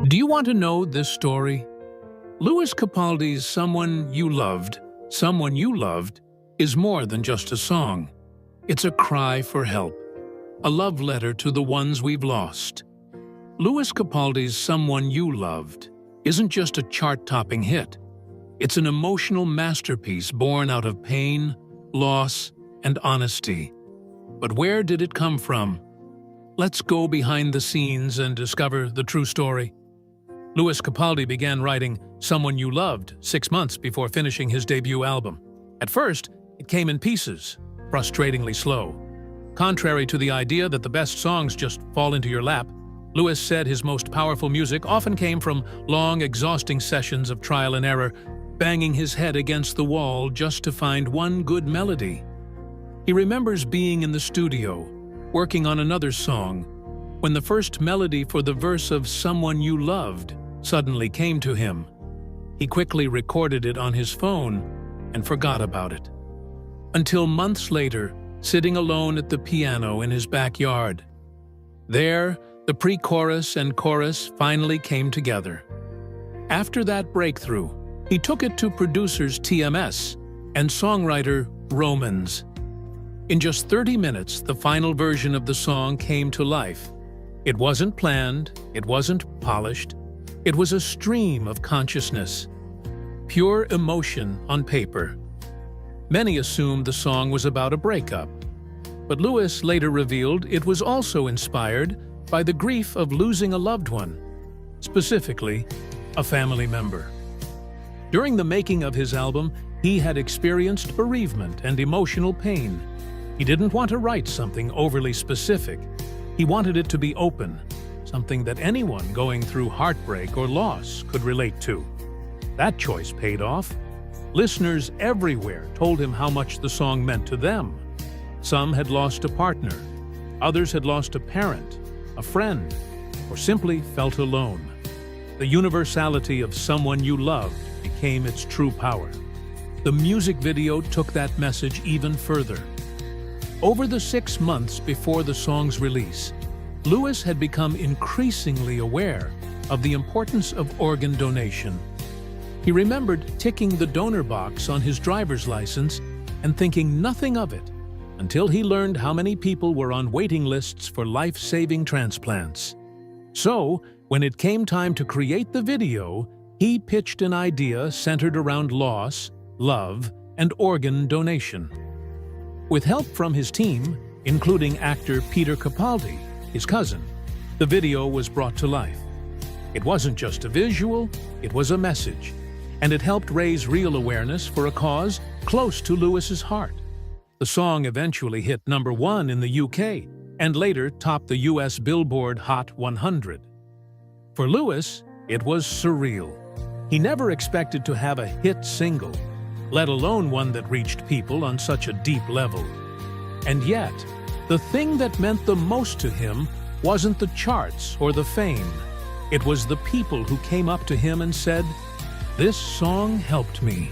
Do you want to know this story? Louis Capaldi's Someone You Loved is more than just a song. It's a cry for help, a love letter to the ones we've lost. Louis Capaldi's Someone You Loved isn't just a chart-topping hit. It's an emotional masterpiece born out of pain, loss, and honesty. But where did it come from? Let's go behind the scenes and discover the true story. Louis Capaldi began writing Someone You Loved 6 months before finishing his debut album. At first, it came in pieces, frustratingly slow. Contrary to the idea that the best songs just fall into your lap, Louis said his most powerful music often came from long, exhausting sessions of trial and error, banging his head against the wall just to find one good melody. He remembers being in the studio, working on another song, when the first melody for the verse of Someone You Loved suddenly came to him. He quickly recorded it on his phone and forgot about it. Until months later, sitting alone at the piano in his backyard. There, the pre-chorus and chorus finally came together. After that breakthrough, he took it to producers TMS and songwriter Romans. In just 30 minutes, the final version of the song came to life. It wasn't planned, it wasn't polished, it was a stream of consciousness, pure emotion on paper. Many assumed the song was about a breakup, but Louis later revealed it was also inspired by the grief of losing a loved one, specifically a family member. During the making of his album, he had experienced bereavement and emotional pain. He didn't want to write something overly specific. He wanted it to be open, something that anyone going through heartbreak or loss could relate to. That choice paid off. Listeners everywhere told him how much the song meant to them. Some had lost a partner, others had lost a parent, a friend, or simply felt alone. The universality of Someone You Loved became its true power. The music video took that message even further. Over the 6 months before the song's release, Louis had become increasingly aware of the importance of organ donation. He remembered ticking the donor box on his driver's license and thinking nothing of it until he learned how many people were on waiting lists for life-saving transplants. So, when it came time to create the video, he pitched an idea centered around loss, love, and organ donation. With help from his team, including actor Peter Capaldi, his cousin, the video was brought to life. It wasn't just a visual, it was a message, and it helped raise real awareness for a cause close to Louis's heart. The song eventually hit #1 in the UK and later topped the US Billboard Hot 100. For Louis, it was surreal. He never expected to have a hit single, let alone one that reached people on such a deep level. And yet, the thing that meant the most to him wasn't the charts or the fame. It was the people who came up to him and said, "This song helped me."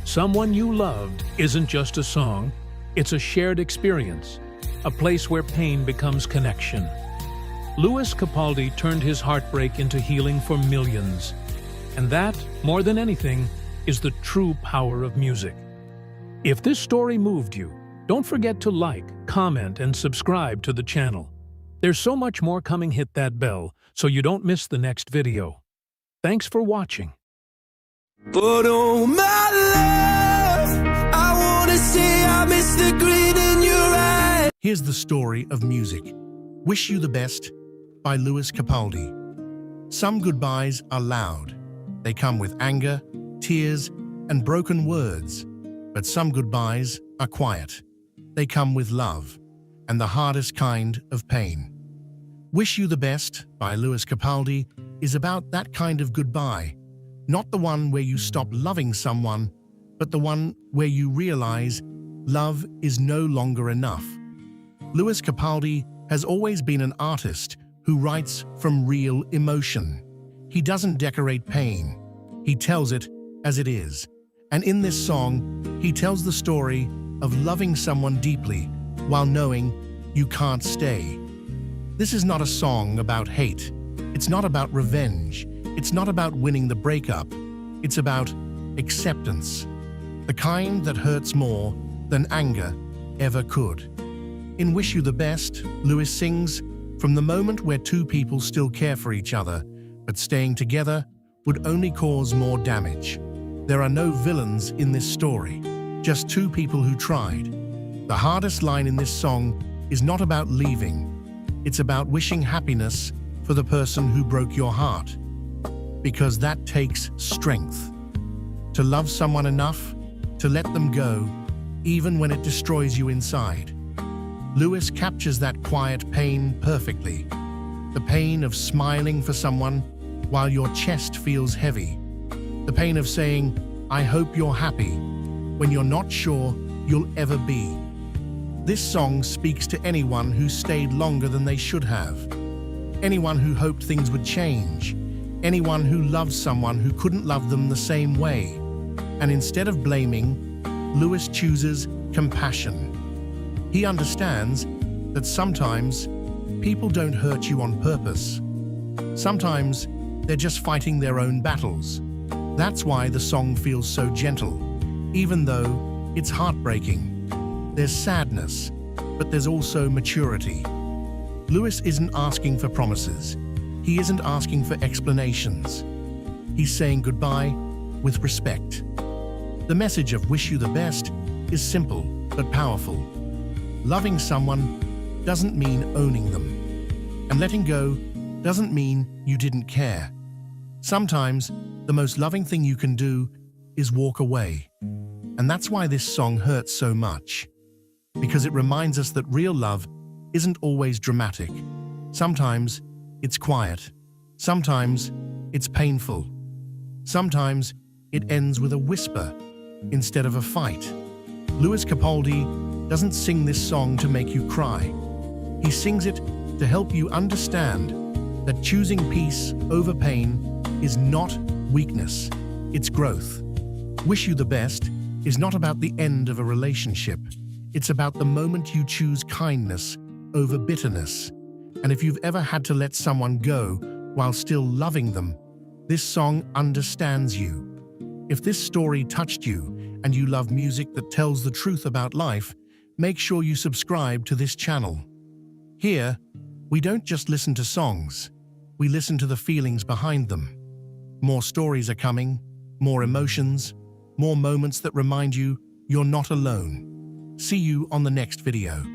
Someone You Loved isn't just a song, it's a shared experience, a place where pain becomes connection. Louis Capaldi turned his heartbreak into healing for millions. And that, more than anything, is the true power of music. If this story moved you, don't forget to like, comment, and subscribe to the channel. There's so much more coming. Hit that bell so you don't miss the next video. Thanks for watching. But oh my love, I wanna say I miss the green in your eyes. Here's the story of music. Wish You the Best by Louis Capaldi. Some goodbyes are loud. They come with anger, tears, and broken words. But some goodbyes are quiet. They come with love, and the hardest kind of pain. Wish You the Best by Louis Capaldi is about that kind of goodbye. Not the one where you stop loving someone, but the one where you realize love is no longer enough. Louis Capaldi has always been an artist who writes from real emotion. He doesn't decorate pain. He tells it as it is. And in this song, he tells the story of loving someone deeply while knowing you can't stay. This is not a song about hate. It's not about revenge. It's not about winning the breakup. It's about acceptance, the kind that hurts more than anger ever could. In Wish You the Best, Lewis sings, "From the moment where two people still care for each other, but staying together would only cause more damage. There are no villains in this story, just two people who tried." The hardest line in this song is not about leaving. It's about wishing happiness for the person who broke your heart. Because that takes strength. To love someone enough to let them go, even when it destroys you inside. Lewis captures that quiet pain perfectly. The pain of smiling for someone while your chest feels heavy. The pain of saying, "I hope you're happy," when you're not sure you'll ever be. This song speaks to anyone who stayed longer than they should have. Anyone who hoped things would change. Anyone who loved someone who couldn't love them the same way. And instead of blaming, Lewis chooses compassion. He understands that sometimes people don't hurt you on purpose. Sometimes they're just fighting their own battles. That's why the song feels so gentle, even though it's heartbreaking. There's sadness, but there's also maturity. Lewis isn't asking for promises. He isn't asking for explanations. He's saying goodbye with respect. The message of Wish You the Best is simple but powerful. Loving someone doesn't mean owning them. And letting go doesn't mean you didn't care. Sometimes the most loving thing you can do is walk away. And that's why this song hurts so much. Because it reminds us that real love isn't always dramatic. Sometimes it's quiet. Sometimes it's painful. Sometimes it ends with a whisper instead of a fight. Lewis Capaldi doesn't sing this song to make you cry. He sings it to help you understand that choosing peace over pain is not weakness, it's growth. Wish You the Best is not about the end of a relationship. It's about the moment you choose kindness over bitterness. And if you've ever had to let someone go while still loving them, this song understands you. If this story touched you and you love music that tells the truth about life, make sure you subscribe to this channel. Here, we don't just listen to songs, we listen to the feelings behind them. More stories are coming, more emotions, more moments that remind you you're not alone. See you on the next video.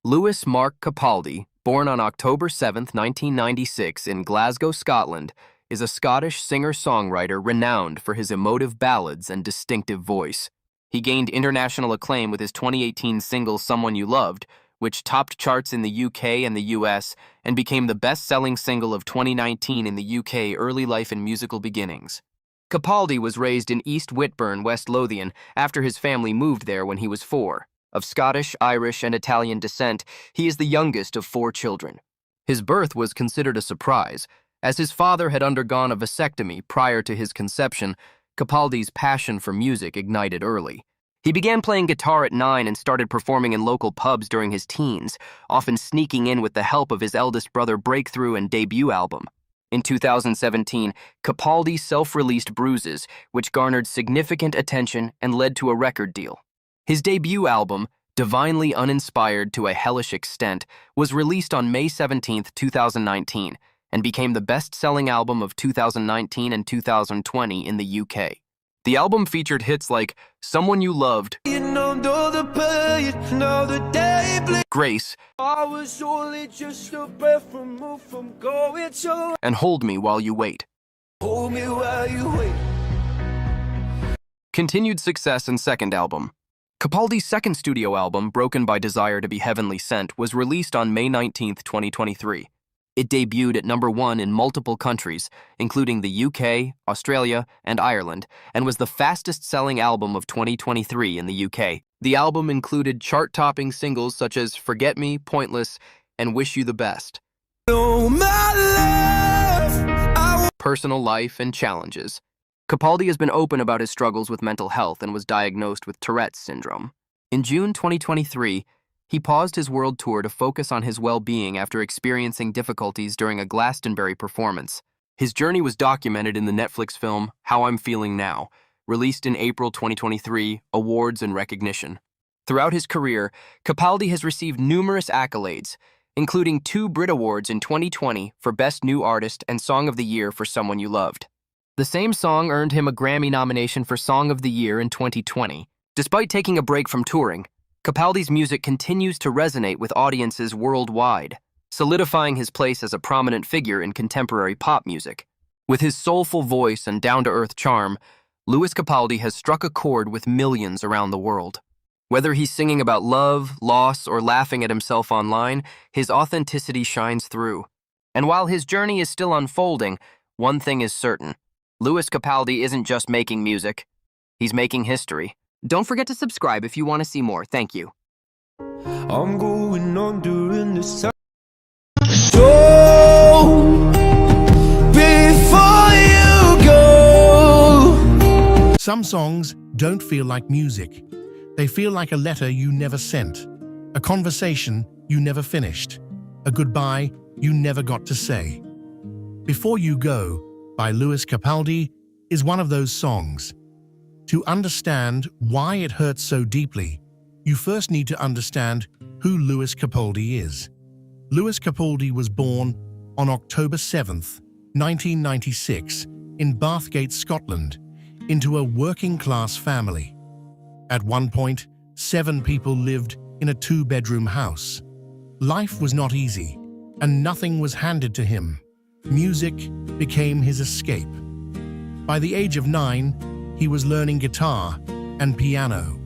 Lewis Mark Capaldi, born on October 7, 1996 in Glasgow, Scotland, is a Scottish singer-songwriter renowned for his emotive ballads and distinctive voice. He gained international acclaim with his 2018 single Someone You Loved, which topped charts in the UK and the US and became the best-selling single of 2019 in the UK early life and musical beginnings. Capaldi was raised in East Whitburn, West Lothian, after his family moved there when he was 4. Of Scottish, Irish, and Italian descent, he is the youngest of 4 children. His birth was considered a surprise. As his father had undergone a vasectomy prior to his conception, Capaldi's passion for music ignited early. He began playing guitar at 9 and started performing in local pubs during his teens, often sneaking in with the help of his eldest brother's breakthrough and debut album. In 2017, Capaldi self-released Bruises, which garnered significant attention and led to a record deal. His debut album, Divinely Uninspired to a Hellish Extent, was released on May 17, 2019, and became the best-selling album of 2019 and 2020 in the UK. The album featured hits like Someone You Loved, Grace, and Hold Me While You Wait. Continued success and second album. Capaldi's second studio album, Broken by Desire to be Heavenly Sent, was released on May 19, 2023. It debuted at #1 in multiple countries, including the UK, Australia, and Ireland, and was the fastest-selling album of 2023 in the UK. The album included chart-topping singles such as Forget Me, Pointless, and Wish You the Best. Personal life and challenges. Capaldi has been open about his struggles with mental health and was diagnosed with Tourette's syndrome. In June 2023, He paused his world tour to focus on his well-being after experiencing difficulties during a Glastonbury performance. His journey was documented in the Netflix film How I'm Feeling Now, released in April 2023, awards and recognition. Throughout his career, Capaldi has received numerous accolades, including 2 Brit Awards in 2020 for Best New Artist and Song of the Year for Someone You Loved. The same song earned him a Grammy nomination for Song of the Year in 2020. Despite taking a break from touring, Capaldi's music continues to resonate with audiences worldwide, solidifying his place as a prominent figure in contemporary pop music. With his soulful voice and down-to-earth charm, Lewis Capaldi has struck a chord with millions around the world. Whether he's singing about love, loss, or laughing at himself online, his authenticity shines through. And while his journey is still unfolding, one thing is certain. Lewis Capaldi isn't just making music. He's making history. Don't forget to subscribe if you want to see more. Thank you. I'm going on during this time. So, before you go. Some songs don't feel like music. They feel like a letter you never sent, a conversation you never finished, a goodbye you never got to say. Before You Go by Lewis Capaldi is one of those songs. To understand why it hurts so deeply, you first need to understand who Lewis Capaldi is. Lewis Capaldi was born on October 7th, 1996, in Bathgate, Scotland, into a working-class family. At one point, 7 people lived in a 2-bedroom house. Life was not easy, and nothing was handed to him. Music became his escape. By the age of 9, he was learning guitar and piano,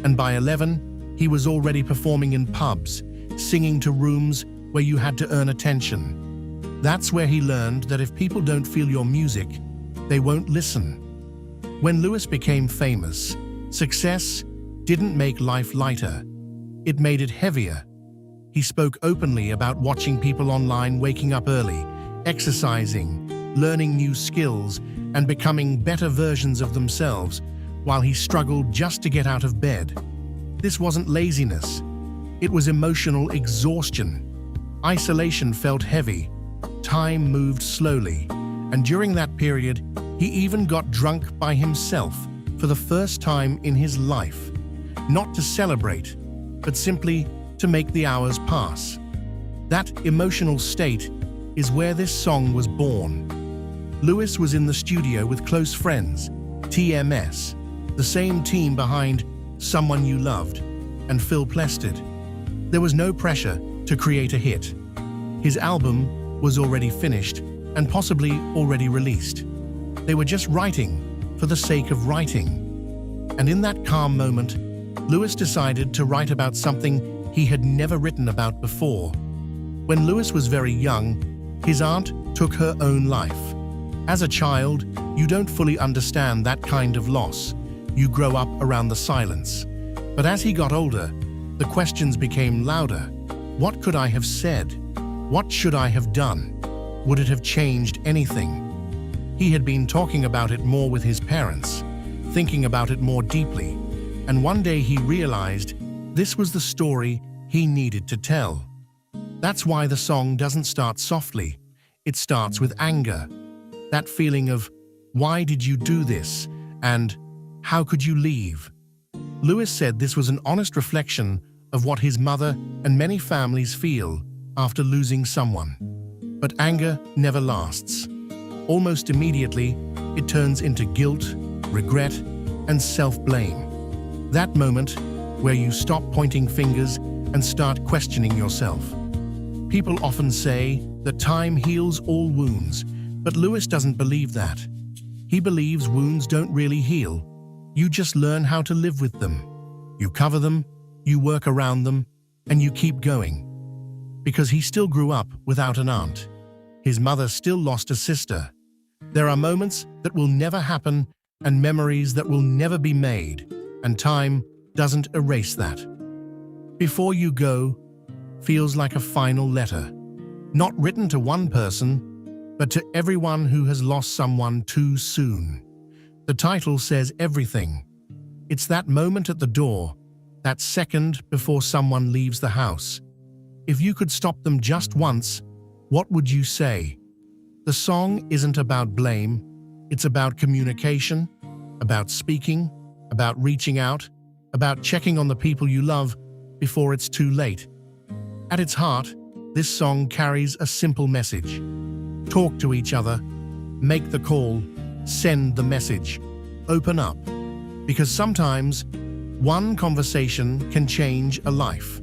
and by 11, he was already performing in pubs, singing to rooms where you had to earn attention. That's where he learned that if people don't feel your music, they won't listen. When Lewis became famous, success didn't make life lighter. It made it heavier. He spoke openly about watching people online waking up early, exercising, learning new skills, and becoming better versions of themselves while he struggled just to get out of bed. This wasn't laziness. It was emotional exhaustion. Isolation felt heavy. Time moved slowly. And during that period, he even got drunk by himself for the first time in his life. Not to celebrate, but simply to make the hours pass. That emotional state is where this song was born. Lewis was in the studio with close friends, TMS, the same team behind Someone You Loved, and Phil Plested. There was no pressure to create a hit. His album was already finished and possibly already released. They were just writing for the sake of writing. And in that calm moment, Lewis decided to write about something he had never written about before. When Lewis was very young, his aunt took her own life. As a child, you don't fully understand that kind of loss. You grow up around the silence. But as he got older, the questions became louder. What could I have said? What should I have done? Would it have changed anything? He had been talking about it more with his parents, thinking about it more deeply, and one day he realized this was the story he needed to tell. That's why the song doesn't start softly. It starts with anger. That feeling of, why did you do this? And how could you leave? Lewis said this was an honest reflection of what his mother and many families feel after losing someone. But anger never lasts. Almost immediately, it turns into guilt, regret, and self-blame. That moment where you stop pointing fingers and start questioning yourself. People often say that time heals all wounds, but Lewis doesn't believe that. He believes wounds don't really heal. You just learn how to live with them. You cover them, you work around them, and you keep going. Because he still grew up without an aunt. His mother still lost a sister. There are moments that will never happen and memories that will never be made, and time doesn't erase that. Before You Go feels like a final letter, not written to one person, but to everyone who has lost someone too soon. The title says everything. It's that moment at the door that second before someone leaves the house. If you could stop them just once, what would you say? The song isn't about blame, it's about communication, about speaking, about reaching out, about checking on the people you love before it's too late. At its heart, this song carries a simple message. Talk to each other, make the call, send the message, open up. Because sometimes, one conversation can change a life.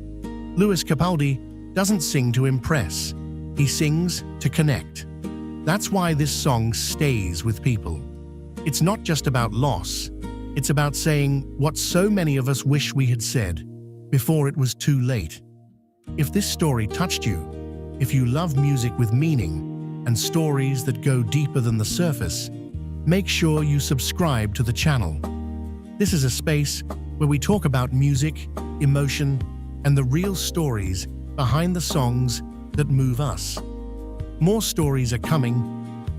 Lewis Capaldi doesn't sing to impress, he sings to connect. That's why this song stays with people. It's not just about loss, it's about saying what so many of us wish we had said before it was too late. If this story touched you, if you love music with meaning and stories that go deeper than the surface, make sure you subscribe to the channel. This is a space where we talk about music, emotion, and the real stories behind the songs that move us. More stories are coming,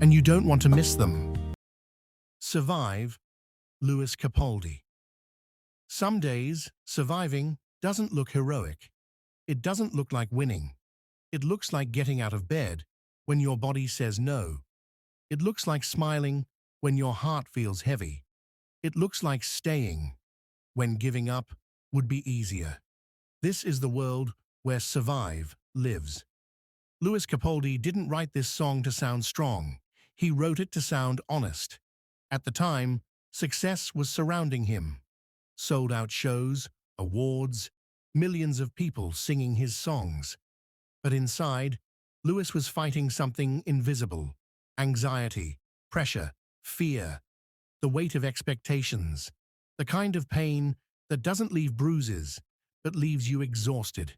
and you don't want to miss them. Survive, Lewis Capaldi. Some days, surviving doesn't look heroic. It doesn't look like winning. It looks like getting out of bed when your body says no. It looks like smiling when your heart feels heavy. It looks like staying when giving up would be easier. This is the world where Survive lives. Lewis Capaldi didn't write this song to sound strong. He wrote it to sound honest. At the time, success was surrounding him. Sold-out shows, awards, millions of people singing his songs. But inside, Lewis was fighting something invisible: anxiety, pressure, fear, the weight of expectations, the kind of pain that doesn't leave bruises, but leaves you exhausted.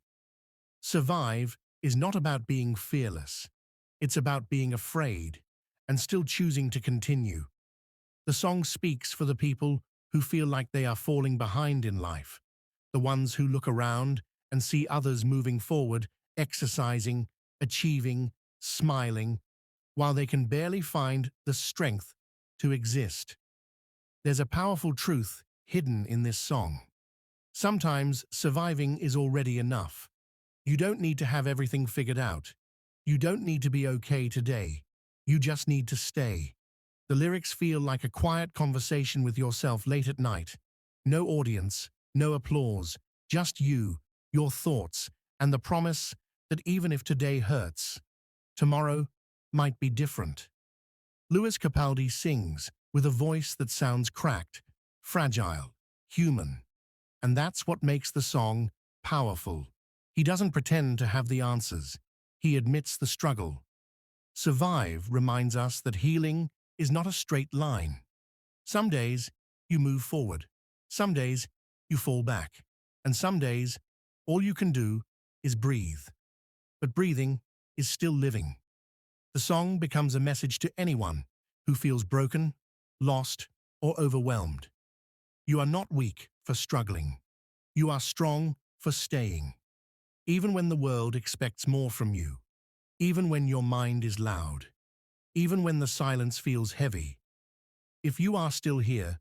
Survive is not about being fearless. It's about being afraid and still choosing to continue. The song speaks for the people who feel like they are falling behind in life, the ones who look around and see others moving forward, exercising, achieving, smiling, while they can barely find the strength to exist. There's a powerful truth hidden in this song. Sometimes surviving is already enough. You don't need to have everything figured out. You don't need to be okay today. You just need to stay. The lyrics feel like a quiet conversation with yourself late at night. No audience, no applause, just you, your thoughts, and the promise that even if today hurts, tomorrow might be different. Lewis Capaldi sings with a voice that sounds cracked, fragile, human. And that's what makes the song powerful. He doesn't pretend to have the answers. He admits the struggle. Survive reminds us that healing is not a straight line. Some days you move forward. Some days you fall back. And some days all you can do is breathe. But breathing is still living. The song becomes a message to anyone who feels broken, lost, or overwhelmed. You are not weak for struggling. You are strong for staying. Even when the world expects more from you, even when your mind is loud, even when the silence feels heavy. If you are still here,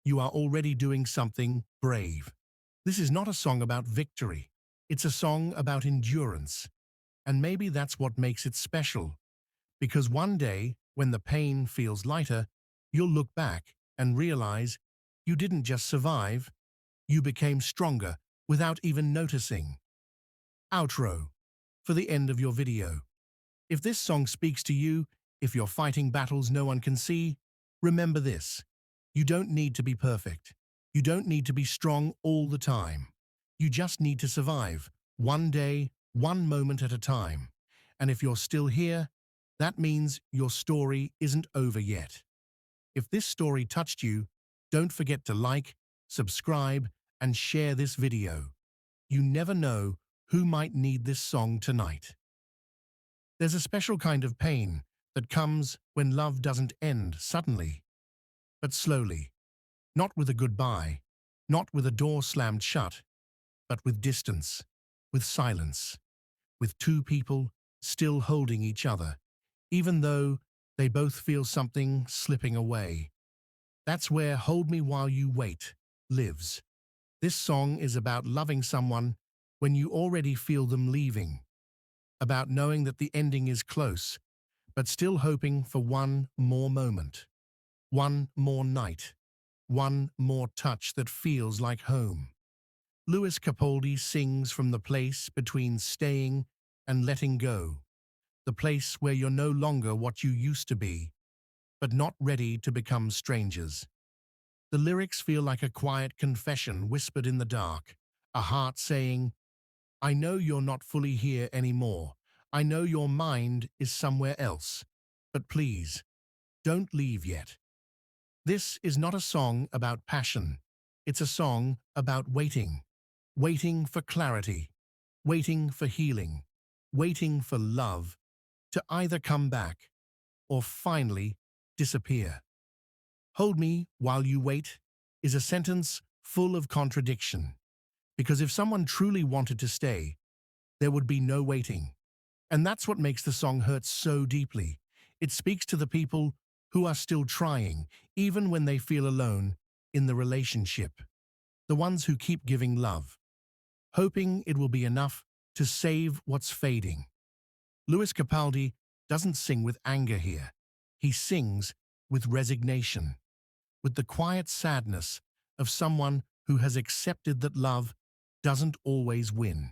you are already doing something brave. This is not a song about victory. It's a song about endurance. And maybe that's what makes it special. Because one day, when the pain feels lighter, you'll look back and realize you didn't just survive, you became stronger without even noticing. Outro. For the end of your video. If this song speaks to you, if you're fighting battles no one can see, remember this. You don't need to be perfect. You don't need to be strong all the time. You just need to survive, one day, one moment at a time. And if you're still here, that means your story isn't over yet. If this story touched you, don't forget to like, subscribe, and share this video. You never know who might need this song tonight. There's a special kind of pain that comes when love doesn't end suddenly, but slowly. Not with a goodbye, not with a door slammed shut, but with distance, with silence, with two people still holding each other, even though they both feel something slipping away. That's where Hold Me While You Wait lives. This song is about loving someone when you already feel them leaving, about knowing that the ending is close, but still hoping for one more moment, one more night, one more touch that feels like home. Lewis Capaldi sings from the place between staying and letting go, the place where you're no longer what you used to be, but not ready to become strangers. The lyrics feel like a quiet confession whispered in the dark, a heart saying, I know you're not fully here anymore. I know your mind is somewhere else. But please, don't leave yet. This is not a song about passion. It's a song about waiting. Waiting for clarity. Waiting for healing. Waiting for love to either come back or finally disappear. Hold me while you wait is a sentence full of contradiction. Because if someone truly wanted to stay, there would be no waiting. And that's what makes the song hurt so deeply. It speaks to the people who are still trying, even when they feel alone in the relationship. The ones who keep giving love, hoping it will be enough to save what's fading. Lewis Capaldi doesn't sing with anger here. He sings with resignation, with the quiet sadness of someone who has accepted that love doesn't always win.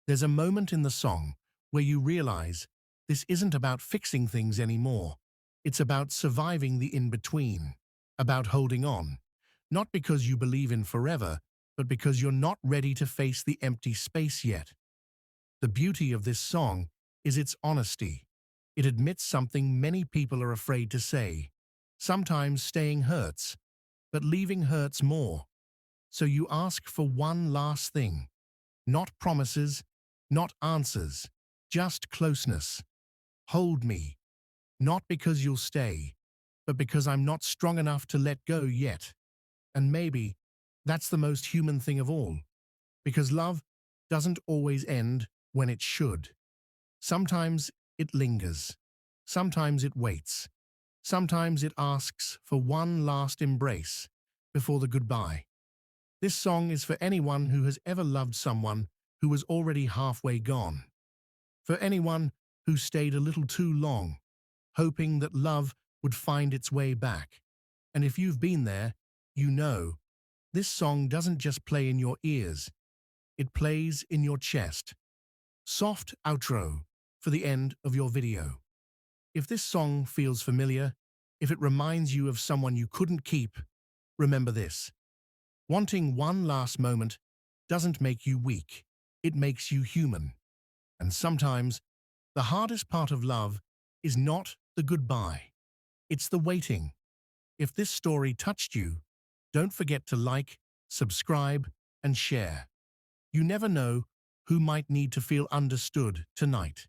There's a moment in the song where you realize this isn't about fixing things anymore. It's about surviving the in-between, about holding on, not because you believe in forever, but because you're not ready to face the empty space yet. The beauty of this song is its honesty. It admits something many people are afraid to say. Sometimes staying hurts, but leaving hurts more. So you ask for one last thing. Not promises, not answers, just closeness. Hold me, not because you'll stay, but because I'm not strong enough to let go yet. And maybe that's the most human thing of all, because love doesn't always end when it should. Sometimes it lingers. Sometimes it waits. Sometimes it asks for one last embrace before the goodbye. This song is for anyone who has ever loved someone who was already halfway gone. For anyone who stayed a little too long, hoping that love would find its way back. And if you've been there, you know, this song doesn't just play in your ears, it plays in your chest. Soft outro for the end of your video. If this song feels familiar, if it reminds you of someone you couldn't keep, remember this. Wanting one last moment doesn't make you weak, it makes you human. And sometimes, the hardest part of love is not the goodbye, it's the waiting. If this story touched you, don't forget to like, subscribe, and share. You never know who might need to feel understood tonight.